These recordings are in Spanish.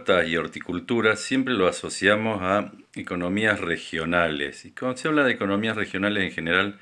huertas y horticultura siempre lo asociamos a economías regionales. Y cuando se habla de economías regionales en general,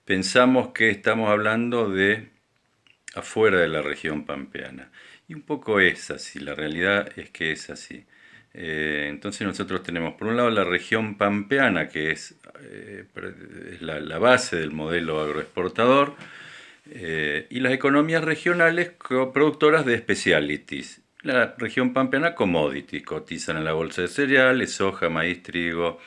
pensamos que estamos hablando de afuera de la región pampeana. Y un poco es así, la realidad es que es así. Entonces nosotros tenemos por un lado la región pampeana, que es la base del modelo agroexportador, y las economías regionales productoras de specialities. La región pampeana commodities, cotizan en la bolsa de cereales, soja, maíz, trigo,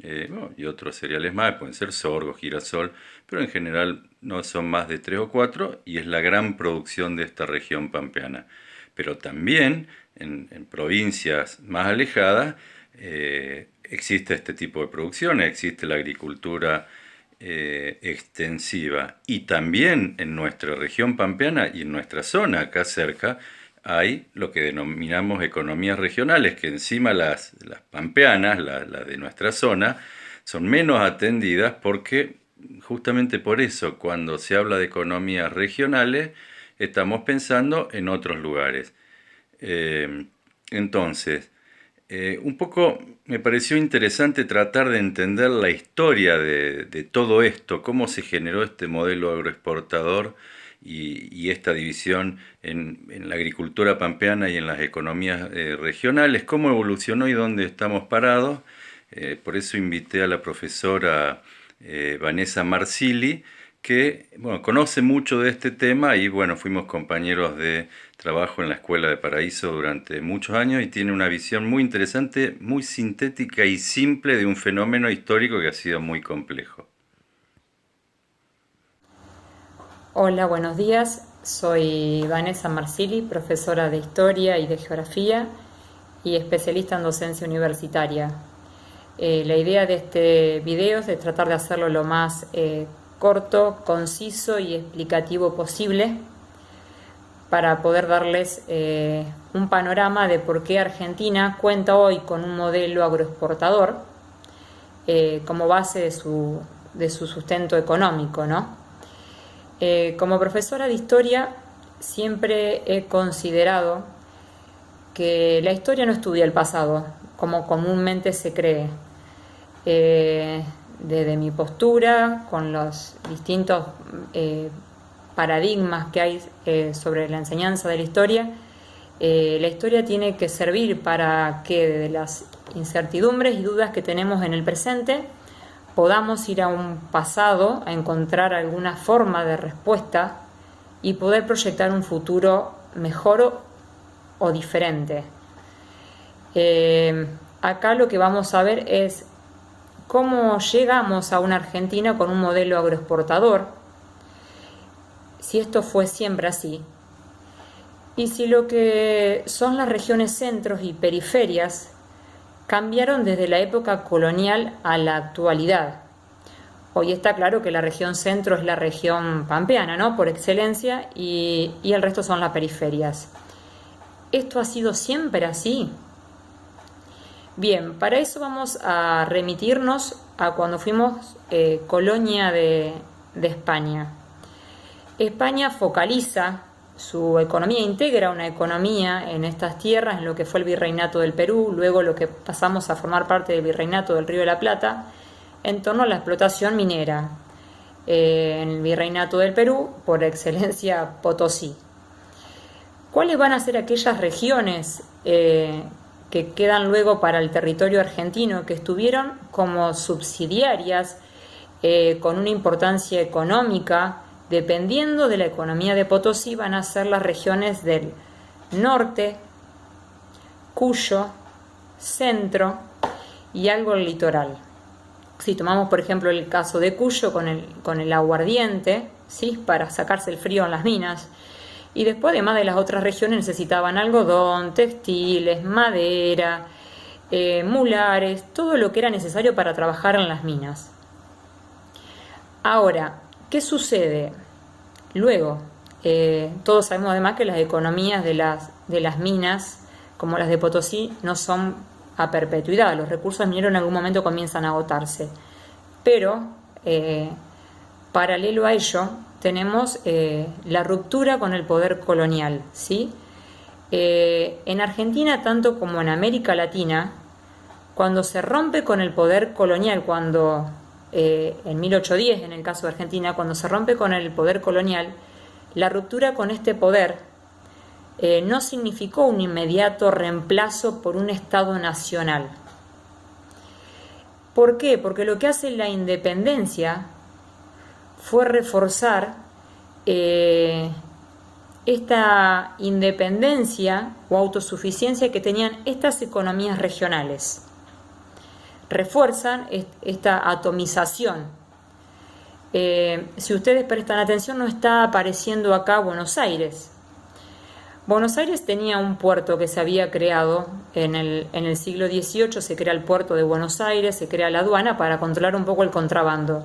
bueno, y otros cereales más, pueden ser sorgo, girasol, pero en general no son más de tres o cuatro y es la gran producción de esta región pampeana. Pero también en provincias más alejadas existe este tipo de producción, existe la agricultura extensiva. Y también en nuestra región pampeana y en nuestra zona acá cerca hay lo que denominamos economías regionales, que encima las pampeanas, las de nuestra zona, son menos atendidas porque justamente por eso cuando se habla de economías regionales estamos pensando en otros lugares. Eh, entonces, un poco me pareció interesante tratar de entender la historia de todo esto, cómo se generó este modelo agroexportador y esta división en la agricultura pampeana y en las economías regionales, cómo evolucionó y dónde estamos parados. Por eso invité a la profesora Vanessa Marsili, que bueno, conoce mucho de este tema y bueno, fuimos compañeros de trabajo en la Escuela de Paraíso durante muchos años y tiene una visión muy interesante, muy sintética y simple de un fenómeno histórico que ha sido muy complejo. Hola, buenos días. Soy Vanessa Marsili, profesora de Historia y de Geografía y especialista en docencia universitaria. La idea de este video es de tratar de hacerlo lo más corto, conciso y explicativo posible para poder darles un panorama de por qué Argentina cuenta hoy con un modelo agroexportador como base de su sustento económico, ¿no? Como profesora de historia siempre he considerado que la historia no estudia el pasado, como comúnmente se cree. Desde mi postura, con los distintos paradigmas que hay sobre la enseñanza de la historia tiene que servir para que de las incertidumbres y dudas que tenemos en el presente podamos ir a un pasado a encontrar alguna forma de respuesta y poder proyectar un futuro mejor o diferente. Acá lo que vamos a ver es cómo llegamos a una Argentina con un modelo agroexportador, si esto fue siempre así, y si lo que son las regiones centros y periferias cambiaron desde la época colonial a la actualidad. Hoy está claro que la región centro es la región pampeana, ¿no? Por excelencia, y el resto son las periferias. ¿Esto ha sido siempre así? Bien, para eso vamos a remitirnos a cuando fuimos colonia de España. España focaliza su economía, integra una economía en estas tierras, en lo que fue el Virreinato del Perú, luego lo que pasamos a formar parte del Virreinato del Río de la Plata, en torno a la explotación minera. En el Virreinato del Perú, por excelencia, Potosí. ¿Cuáles van a ser aquellas regiones que quedan luego para el territorio argentino, que estuvieron como subsidiarias con una importancia económica? Dependiendo de la economía de Potosí, van a ser las regiones del norte, Cuyo, centro y algo el litoral. Si tomamos por ejemplo el caso de Cuyo con el aguardiente, ¿sí? Para sacarse el frío en las minas, y después además de las otras regiones necesitaban algodón, textiles, madera, mulares, todo lo que era necesario para trabajar en las minas. Ahora, ¿qué sucede? Luego, todos sabemos además que las economías de las minas, como las de Potosí, no son a perpetuidad. Los recursos mineros en algún momento comienzan a agotarse. Pero, paralelo a ello, tenemos la ruptura con el poder colonial, ¿sí? En Argentina, tanto como en América Latina, cuando se rompe con el poder colonial, en 1810, en el caso de Argentina, cuando se rompe con el poder colonial, la ruptura con este poder no significó un inmediato reemplazo por un Estado nacional. ¿Por qué? Porque lo que hace la independencia fue reforzar esta independencia o autosuficiencia que tenían estas economías regionales. Refuerzan esta atomización. Si ustedes prestan atención, no está apareciendo acá Buenos Aires. Buenos Aires tenía un puerto que se había creado en el siglo XVIII, se crea el puerto de Buenos Aires, se crea la aduana para controlar un poco el contrabando.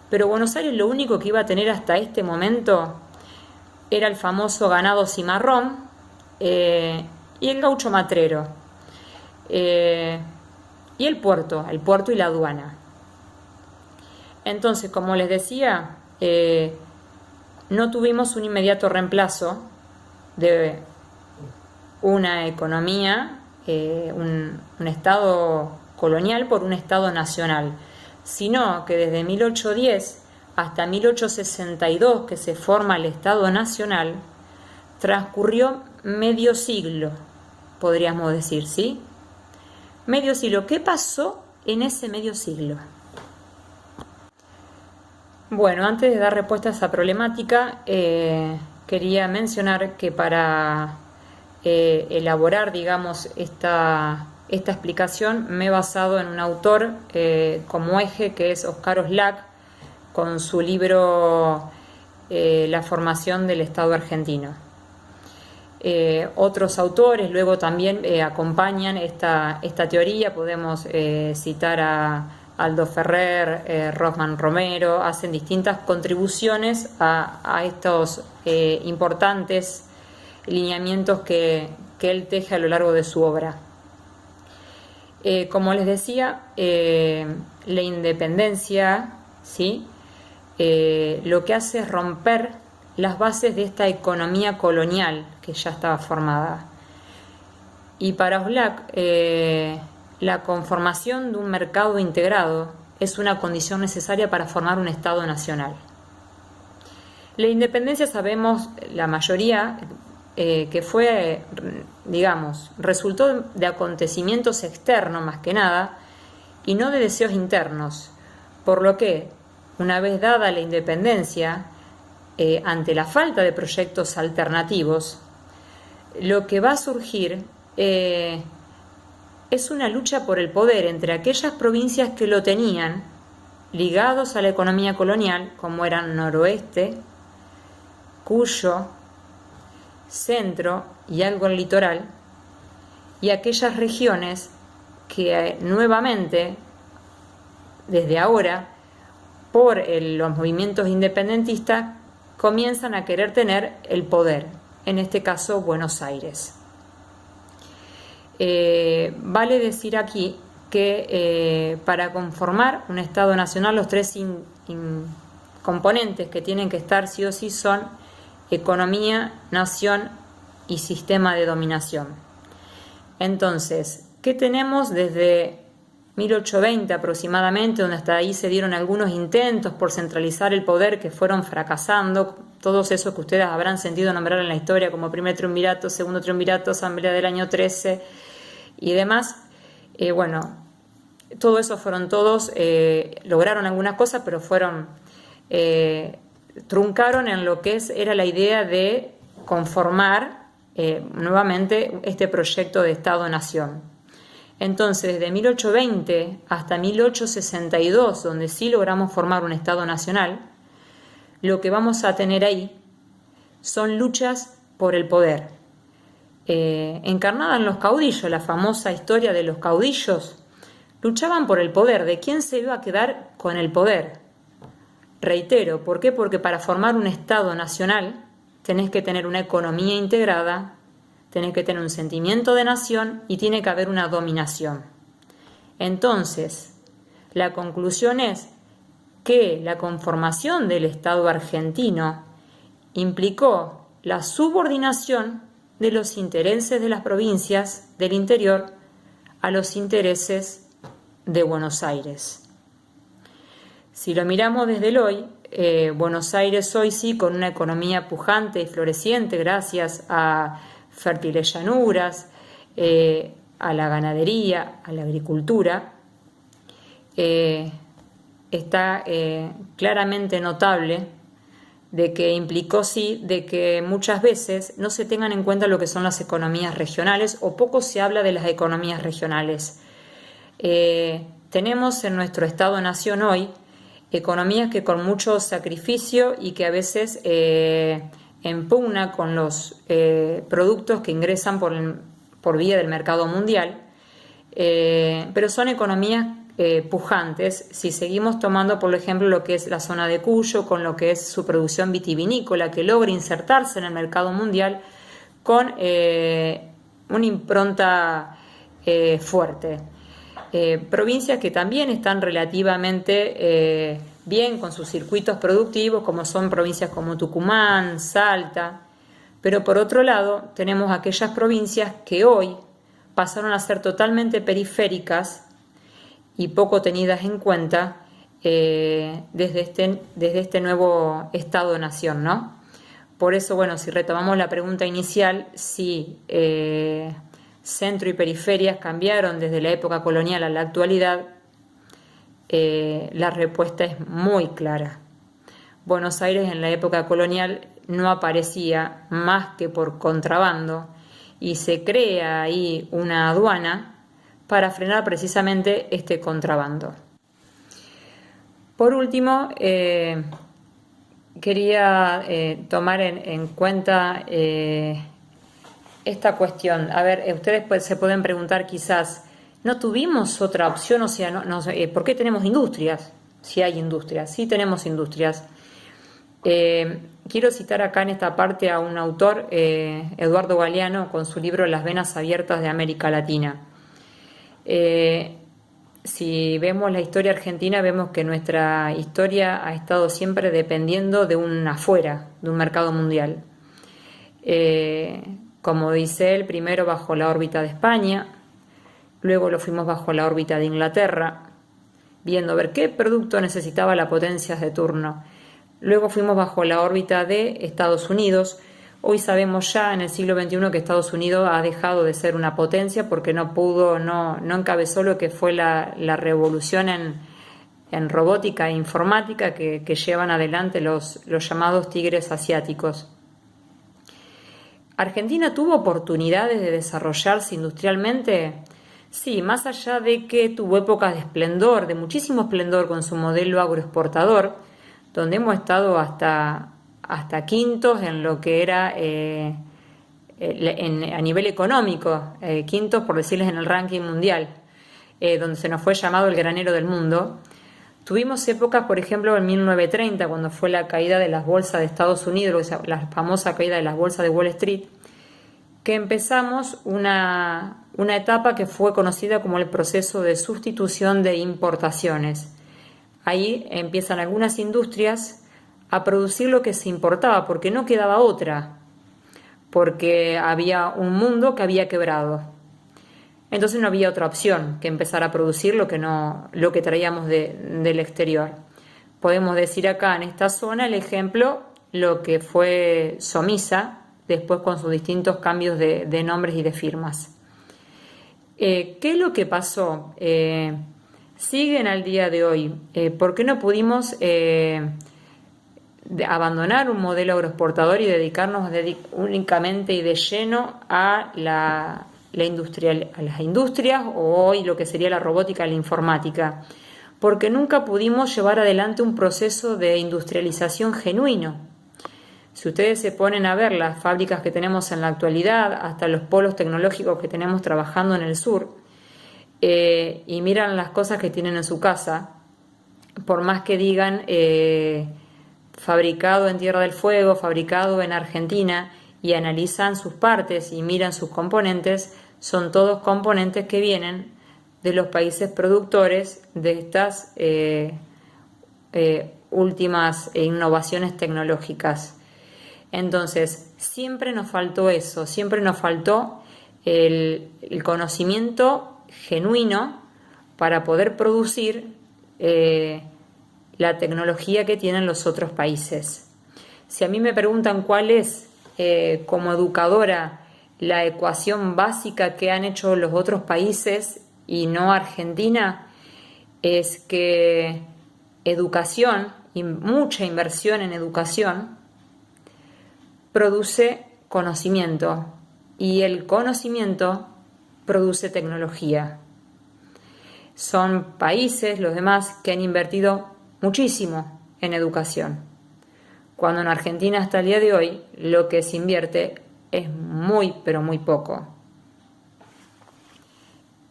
Pero Buenos Aires lo único que iba a tener hasta este momento era el famoso ganado cimarrón y el gaucho matrero. Y el puerto y la aduana. Entonces, como les decía, no tuvimos un inmediato reemplazo de una economía, un Estado colonial por un Estado nacional, sino que desde 1810 hasta 1862, que se forma el Estado Nacional, transcurrió medio siglo, podríamos decir, ¿sí? Medio siglo. ¿Qué pasó en ese medio siglo? Bueno, antes de dar respuesta a esa problemática, quería mencionar que para elaborar, digamos, esta explicación me he basado en un autor como eje, que es Oscar Oslac, con su libro La formación del Estado argentino. Otros autores luego también acompañan esta teoría. Podemos citar a Aldo Ferrer, Rosman Romero, hacen distintas contribuciones a estos importantes lineamientos que él teje a lo largo de su obra. Como les decía, la independencia, ¿sí? Lo que hace es romper las bases de esta economía colonial que ya estaba formada. Y para Oslac, la conformación de un mercado integrado es una condición necesaria para formar un Estado nacional. La independencia, sabemos la mayoría, que fue, digamos, resultó de acontecimientos externos más que nada y no de deseos internos, por lo que, una vez dada la independencia, ante la falta de proyectos alternativos, lo que va a surgir es una lucha por el poder entre aquellas provincias que lo tenían ligados a la economía colonial, como eran Noroeste, Cuyo, Centro y algo el litoral, y aquellas regiones que nuevamente, desde ahora, por los movimientos independentistas, comienzan a querer tener el poder, en este caso Buenos Aires. Vale decir aquí que para conformar un Estado nacional, los tres componentes que tienen que estar sí o sí son economía, nación y sistema de dominación. Entonces, ¿qué tenemos desde 1820 aproximadamente, donde hasta ahí se dieron algunos intentos por centralizar el poder que fueron fracasando, todos esos que ustedes habrán sentido nombrar en la historia como primer triunvirato, segundo triunvirato, asamblea del año 13 y demás? Bueno, todo eso fueron todos, lograron algunas cosas, pero truncaron en lo que era la idea de conformar nuevamente este proyecto de Estado-Nación. Entonces, desde 1820 hasta 1862, donde sí logramos formar un Estado nacional, lo que vamos a tener ahí son luchas por el poder. Encarnada en los caudillos, la famosa historia de los caudillos, luchaban por el poder. ¿De quién se iba a quedar con el poder? Reitero, ¿por qué? Porque para formar un Estado nacional tenés que tener una economía integrada, tenés que tener un sentimiento de nación y tiene que haber una dominación. Entonces, la conclusión es que la conformación del Estado argentino implicó la subordinación de los intereses de las provincias del interior a los intereses de Buenos Aires. Si lo miramos desde el hoy, Buenos Aires hoy sí, con una economía pujante y floreciente gracias a fértiles llanuras, a la ganadería, a la agricultura, está claramente notable de que implicó sí, de que muchas veces no se tengan en cuenta lo que son las economías regionales o poco se habla de las economías regionales. Tenemos en nuestro Estado-Nación hoy economías que con mucho sacrificio y que a veces en pugna con los productos que ingresan por vía del mercado mundial, pero son economías pujantes. Si seguimos tomando, por ejemplo, lo que es la zona de Cuyo, con lo que es su producción vitivinícola, que logra insertarse en el mercado mundial con una impronta fuerte. Provincias que también están relativamente bien con sus circuitos productivos, como son provincias como Tucumán, Salta, pero por otro lado tenemos aquellas provincias que hoy pasaron a ser totalmente periféricas y poco tenidas en cuenta desde este nuevo Estado-Nación, ¿no? Por eso, bueno, si retomamos la pregunta inicial, si centro y periferias cambiaron desde la época colonial a la actualidad, la respuesta es muy clara. Buenos Aires en la época colonial no aparecía más que por contrabando y se crea ahí una aduana para frenar precisamente este contrabando. Por último, quería tomar en cuenta esta cuestión. A ver, ustedes se pueden preguntar quizás, ¿no tuvimos otra opción? O sea, ¿por qué tenemos industrias? Si hay industrias, sí tenemos industrias. Quiero citar acá en esta parte a un autor, Eduardo Galeano, con su libro Las venas abiertas de América Latina. Si vemos la historia argentina, vemos que nuestra historia ha estado siempre dependiendo de un afuera, de un mercado mundial. Como dice él, primero bajo la órbita de España, luego lo fuimos bajo la órbita de Inglaterra, viendo a ver qué producto necesitaba la potencia de turno. Luego fuimos bajo la órbita de Estados Unidos. Hoy sabemos ya en el siglo XXI que Estados Unidos ha dejado de ser una potencia porque no encabezó lo que fue la revolución en robótica e informática que llevan adelante los llamados tigres asiáticos. ¿Argentina tuvo oportunidades de desarrollarse industrialmente? Sí, más allá de que tuvo épocas de esplendor, de muchísimo esplendor con su modelo agroexportador, donde hemos estado hasta quintos en lo que era a nivel económico, quintos por decirles en el ranking mundial, donde se nos fue llamado el granero del mundo. Tuvimos épocas, por ejemplo, en 1930, cuando fue la caída de las bolsas de Estados Unidos, la famosa caída de las bolsas de Wall Street, que empezamos una etapa que fue conocida como el proceso de sustitución de importaciones. Ahí empiezan algunas industrias a producir lo que se importaba, porque no quedaba otra, porque había un mundo que había quebrado. Entonces no había otra opción que empezar a producir lo que traíamos del exterior. Podemos decir acá en esta zona el ejemplo, lo que fue Somisa, después con sus distintos cambios de nombres y de firmas. ¿Qué es lo que pasó? Siguen al día de hoy. ¿Por qué no pudimos abandonar un modelo agroexportador y dedicarnos únicamente y de lleno a las industrias o hoy lo que sería la robótica y la informática? Porque nunca pudimos llevar adelante un proceso de industrialización genuino. Si ustedes se ponen a ver las fábricas que tenemos en la actualidad, hasta los polos tecnológicos que tenemos trabajando en el sur, y miran las cosas que tienen en su casa, por más que digan fabricado en Tierra del Fuego, fabricado en Argentina, y analizan sus partes y miran sus componentes, son todos componentes que vienen de los países productores de estas últimas innovaciones tecnológicas. Entonces, siempre nos faltó eso, siempre nos faltó el conocimiento genuino para poder producir la tecnología que tienen los otros países. Si a mí me preguntan cuál es, como educadora, la ecuación básica que han hecho los otros países y no Argentina, es que educación y mucha inversión en educación produce conocimiento y el conocimiento produce tecnología. Son países, los demás, que han invertido muchísimo en educación, cuando en Argentina hasta el día de hoy lo que se invierte es muy, pero muy poco.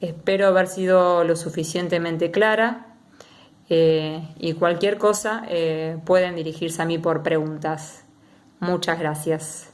Espero haber sido lo suficientemente clara y cualquier cosa pueden dirigirse a mí por preguntas. Muchas gracias.